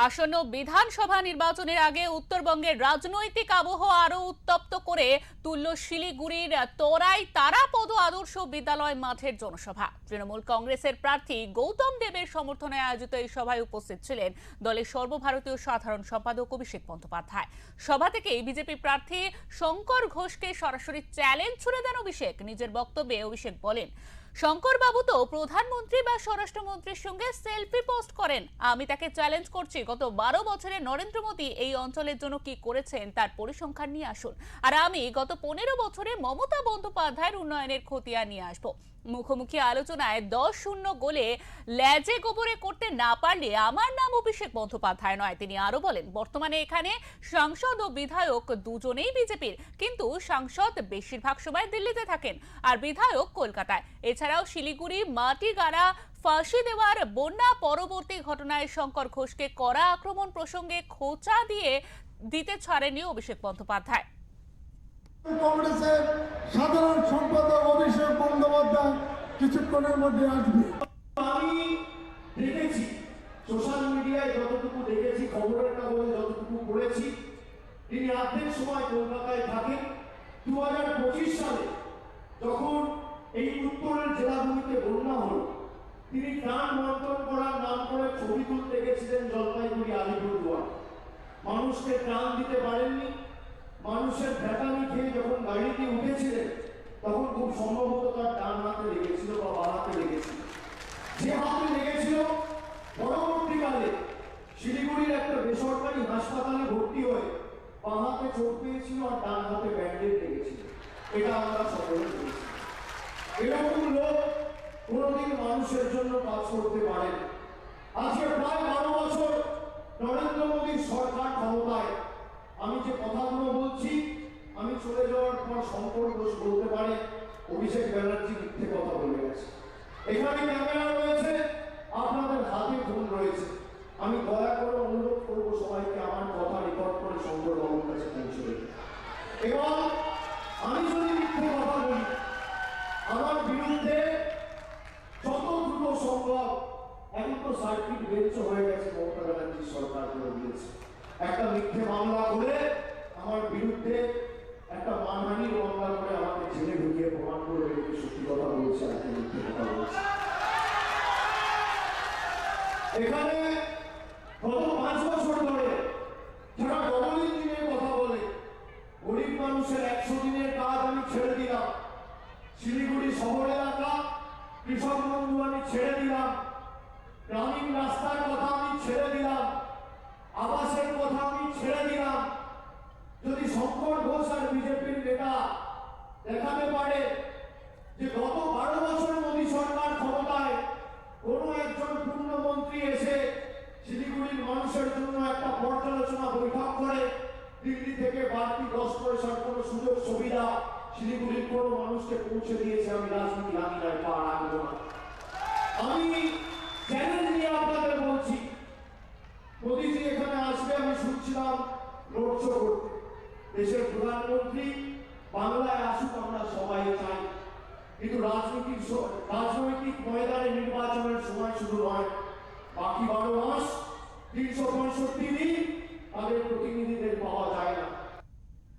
আসন্ন বিধানসভা নির্বাচনের আগে উত্তরবঙ্গের রাজনৈতিক আবহ আরো উত্তপ্ত করে তুলল শিলিগুড়ির তোরাই তারাপদ আদর্শ বিদ্যালয় মাঠের জনসভা। তৃণমূল কংগ্রেসের প্রার্থী গৌতম দেবের সমর্থনে আয়োজিত এই সভায় উপস্থিত ছিলেন দলের সর্বভারতীয় সাধারণ সম্পাদক অভিষেক বন্দ্যোপাধ্যায়। সভা থেকেই বিজেপি প্রার্থী শঙ্কর ঘোষকে সরাসরি চ্যালেঞ্জ ছুড়ে দেন অভিষেক। নিজের বক্তব্যে অভিষেক বলেন, শঙ্কর বাবু তো প্রধানমন্ত্রী বা স্বরাষ্ট্রমন্ত্রীর সঙ্গে সেলফি পোস্ট করেন। আমি তাকে চ্যালেঞ্জ করছি, গত 12 বছরে নরেন্দ্র মোদী এই অঞ্চলের জন্য কি করেছেন তার পরিসংখ্যান নিয়ে আসুন, আর আমি গত 15 বছরে মমতা বন্দ্যোপাধ্যায়ের উন্নয়নের খতিয়ান নিয়ে আসবো। মুখোমুখি আলোচনায় 10-0 গোলে লেজে গোবরে করতে না পারলে আমার নাম অভিষেক বন্দ্যোপাধ্যায় নয়। তিনি আরো বলেন, বর্তমানে এখানে সাংসদ ও বিধায়ক দুজনেই বিজেপির, কিন্তু সাংসদ বেশিরভাগ সময় দিল্লিতে থাকেন আর বিধায়ক কলকাতায়। এছাড়াও শিলিগুড়ি মাটিগাড়া ফাঁসি দেওয়ার বন্যা পরবর্তী ঘটনায় শঙ্কর ঘোষকে কড়া আক্রমণ প্রসঙ্গে খোঁচা দিতে ছাড়েনি অভিষেক বন্দ্যোপাধ্যায়। কংগ্রেসের সাধারণ সম্পাদক অভিষেক বন্দ্যোপাধ্যায় কিছুক্ষণের মধ্যে আসবে। আমি দেখেছি সোশ্যাল মিডিয়ায়, যতটুকু দেখেছি, খবরের কাগজে যতটুকু পড়েছি, তিনি অর্ধেক সময় কলকাতায় থাকেন। 2025 সালে যখন এই উত্তরের জেলাগুলিতে বন্যা হল, তিনি ত্রাণ বন্টন করার নাম করে ছবি তুলতে গেছিলেন জলপাইগুড়ি, আলিপুরদুয়ার। মানুষকে ত্রাণ দিতে পারেননি। মানুষের ভ্যাটানি খেয়ে যখন গাড়িতে উঠেছিলেন, তখন খুব সম্ভবত তার ডান হাতে লেগেছিল বা বাঁ হাতে লেগেছিল। যে হাতে লেগেছিল, পরবর্তীকালে শিলিগুড়ির একটা বেসরকারি হাসপাতালে ভর্তি হয়ে বাঁ হাতে চোট পেয়েছিল আর ডান হাতে ব্যান্ডেজ লেগেছিল। এটা আমরা সকলে বলেছি। এরকম লোক কোনোদিন মানুষের জন্য কাজ করতে পারেন। আজকে প্রায় 12 বছর নরেন্দ্র মোদীর সরকার ক্ষমতায়। আমি যে কথাগুলো বলছি, আমি চলে যাওয়ার পর শঙ্কর ঘোষ বলতে পারে অভিষেক ব্যানার্জি মিথ্যে কথা বলে গেছে। এখানে ক্যামেরা রয়েছে, আপনাদের হাতে ফোন রয়েছে। আমি দয়া করে অনুরোধ করবো সবাইকে আমার কথা রেকর্ড করে শঙ্কর বাবুর কাছে পৌঁছে দেবে। এবং আমি যদি মিথ্যে কথা বলি, আমার বিরুদ্ধে যত দ্রুত সম্ভব, এখন তো সার্কিট বেঞ্চ হয়ে গেছে, মমতা ব্যানার্জির সরকার করে দিয়েছে, একটা মিথ্যে মামলা করে আমার বিরুদ্ধে একটা মানহানির মামলা করে আমাকে জেলে ঢুকিয়ে প্রমাণ করে সত্যি কথা বলছে, আজকে মিথ্যে কথা বলছে। এখানে গত 5 বছর ধরে যারা ডবল ইঞ্জিনের কথা বলে, গরিব মানুষের 100 দিনের কাজ আমি ছেড়ে দিলাম, শিলিগুড়ি শহর এলাকা কৃষক বন্ধু আমি ছেড়ে দিলাম, গ্রামীণ রাস্তার কথা আমি ছেড়ে দিলাম, আবাসের কথা আমি ছেড়ে দিলাম। যদি শঙ্কর ঘোষ আর বিজেপির নেতা দেখাতে পারে যে গত 12 বছর মোদী সরকার ক্ষমতায় কোনো একজন পূর্ণমন্ত্রী এসে শিলিগুড়ির মানুষের জন্য একটা পর্যালোচনা বৈঠক করে দিল্লি থেকে বাড়তি 10 পয়সার কোনো সুযোগ সুবিধা শিলিগুড়ির কোনো মানুষকে পৌঁছে দিয়েছে, আমি রাজনীতি আঙিনায় পা রাখবো না। আমি চ্যালেঞ্জ নিয়ে আপনাদের বলছি, মোদীজি এখানে আসবে, আমি শুনছিলাম রোড শো করতে। দেশের প্রধানমন্ত্রী বাংলায় আসুক, আমরা সবাই চাই, কিন্তু রাজনৈতিক ময়দানে নির্বাচনের সময় শুধু নয়, বাকি 12 মাস 365 দিন তাদের প্রতিনিধিদের পাওয়া যায় না।